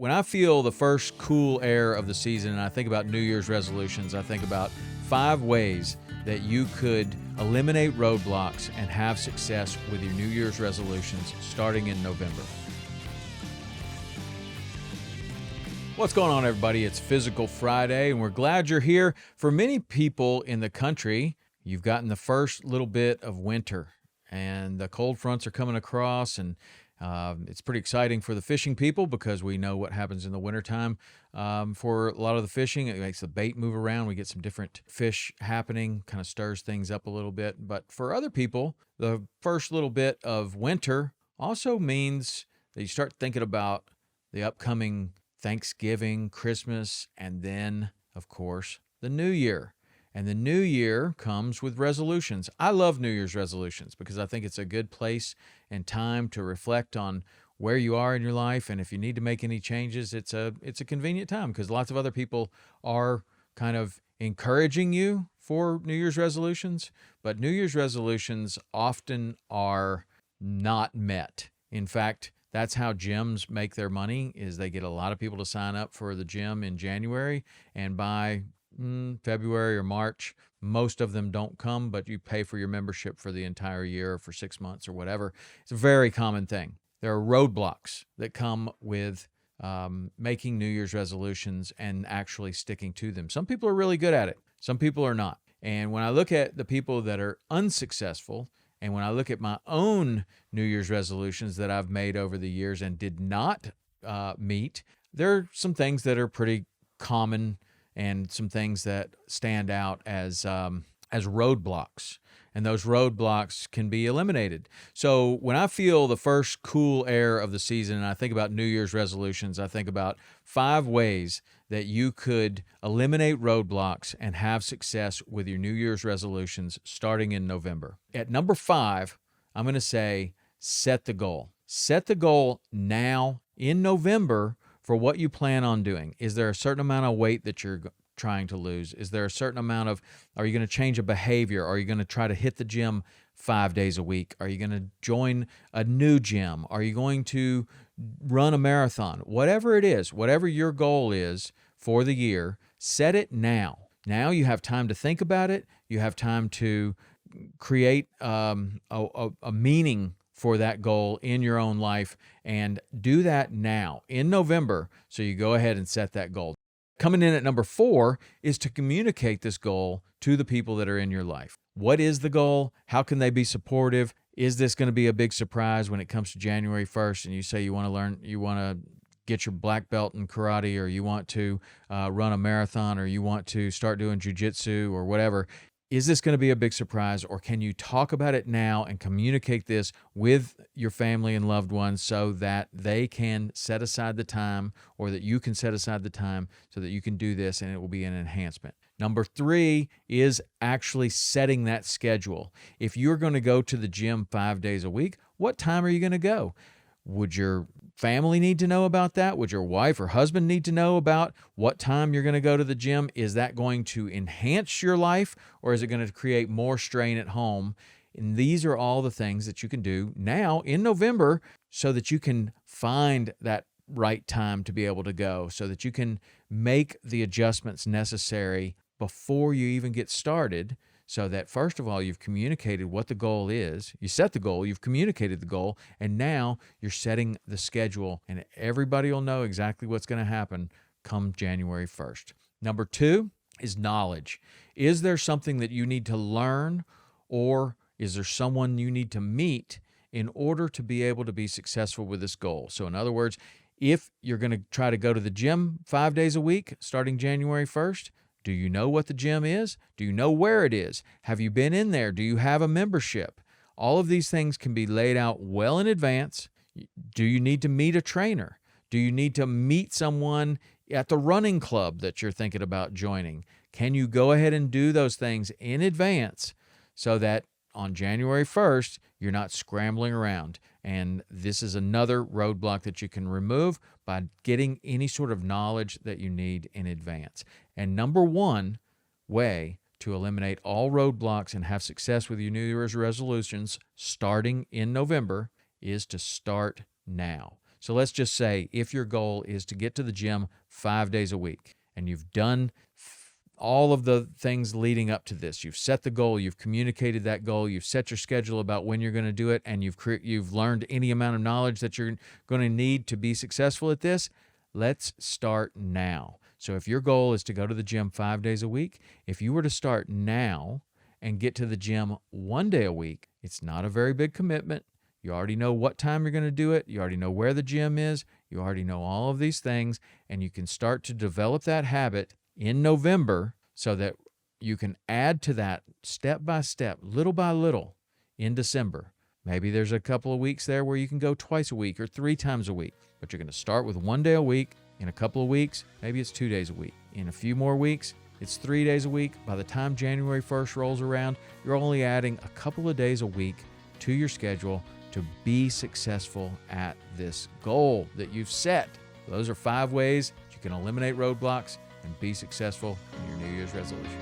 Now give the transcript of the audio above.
When I feel the first cool air of the season and I think about New Year's resolutions, I think about 5 ways that you could eliminate roadblocks and have success with your New Year's resolutions starting in November. What's going on, everybody? It's Physical Friday, and we're glad you're here. For many people in the country, you've gotten the first little bit of winter, and the cold fronts are coming across, and it's pretty exciting for the fishing people because we know what happens in the wintertime. For a lot of the fishing, it makes the bait move around. We get some different fish happening, kind of stirs things up a little bit. But for other people, the first little bit of winter also means that you start thinking about the upcoming Thanksgiving, Christmas, and then, of course, the New Year. And the New Year comes with resolutions. I love New Year's resolutions because I think it's a good place and time to reflect on where you are in your life. And if you need to make any changes, it's a convenient time because lots of other people are kind of encouraging you for New Year's resolutions. But New Year's resolutions often are not met. In fact, that's how gyms make their money, is they get a lot of people to sign up for the gym in January, and by February or March, most of them don't come, but you pay for your membership for the entire year or for 6 months or whatever. It's a very common thing. There are roadblocks that come with making New Year's resolutions and actually sticking to them. Some people are really good at it. Some people are not. And when I look at the people that are unsuccessful, and when I look at my own New Year's resolutions that I've made over the years and did not meet, there are some things that are pretty common and some things that stand out as roadblocks. And those roadblocks can be eliminated. So when I feel the first cool air of the season and I think about New Year's resolutions, I think about 5 ways that you could eliminate roadblocks and have success with your New Year's resolutions starting in November. At number 5, I'm going to say set the goal. Set the goal now in November for what you plan on doing. Is there a certain amount of weight that you're trying to lose? Is there a certain amount of, are you going to change a behavior? Are you going to try to hit the gym 5 days a week? Are you going to join a new gym? Are you going to run a marathon? Whatever it is, whatever your goal is for the year, set it now. Now you have time to think about it. You have time to create a meaning for that goal in your own life, and do that now in November. So you go ahead and set that goal. Coming in at number 4 is to communicate this goal to the people that are in your life. What is the goal? How can they be supportive? Is this going to be a big surprise when it comes to January 1st and you say you want to get your black belt in karate, or you want to run a marathon, or you want to start doing jiu-jitsu or whatever? Is this going to be a big surprise, or can you talk about it now and communicate this with your family and loved ones so that they can set aside the time, or that you can set aside the time so that you can do this and it will be an enhancement? Number 3 is actually setting that schedule. If you're going to go to the gym 5 days a week, what time are you going to go? Would your family need to know about that? Would your wife or husband need to know about what time you're going to go to the gym? Is that going to enhance your life, or is it going to create more strain at home? And these are all the things that you can do now in November so that you can find that right time to be able to go, so that you can make the adjustments necessary before you even get started. So that, first of all, you've communicated what the goal is. You set the goal, you've communicated the goal, and now you're setting the schedule, and everybody will know exactly what's going to happen come January 1st. Number 2 is knowledge. Is there something that you need to learn, or is there someone you need to meet in order to be able to be successful with this goal? So in other words, if you're going to try to go to the gym 5 days a week starting January 1st, do you know what the gym is? Do you know where it is? Have you been in there? Do you have a membership? All of these things can be laid out well in advance. Do you need to meet a trainer? Do you need to meet someone at the running club that you're thinking about joining? Can you go ahead and do those things in advance so that on January 1st, you're not scrambling around? And this is another roadblock that you can remove by getting any sort of knowledge that you need in advance. And number 1 way to eliminate all roadblocks and have success with your New Year's resolutions starting in November is to start now. So let's just say if your goal is to get to the gym 5 days a week and you've done all of the things leading up to this, you've set the goal, you've communicated that goal, you've set your schedule about when you're going to do it, and you've learned any amount of knowledge that you're going to need to be successful at this, let's start now. So if your goal is to go to the gym 5 days a week, if you were to start now and get to the gym 1 day a week, it's not a very big commitment. You already know what time you're going to do it. You already know where the gym is. You already know all of these things, and you can start to develop that habit in November so that you can add to that step by step, little by little in December. Maybe there's a couple of weeks there where you can go twice a week or 3 times a week, but you're going to start with 1 day a week. In a couple of weeks, maybe it's 2 days a week. In a few more weeks, it's 3 days a week. By the time January 1st rolls around, you're only adding a couple of days a week to your schedule to be successful at this goal that you've set. Those are 5 ways that you can eliminate roadblocks and be successful in your New Year's resolution.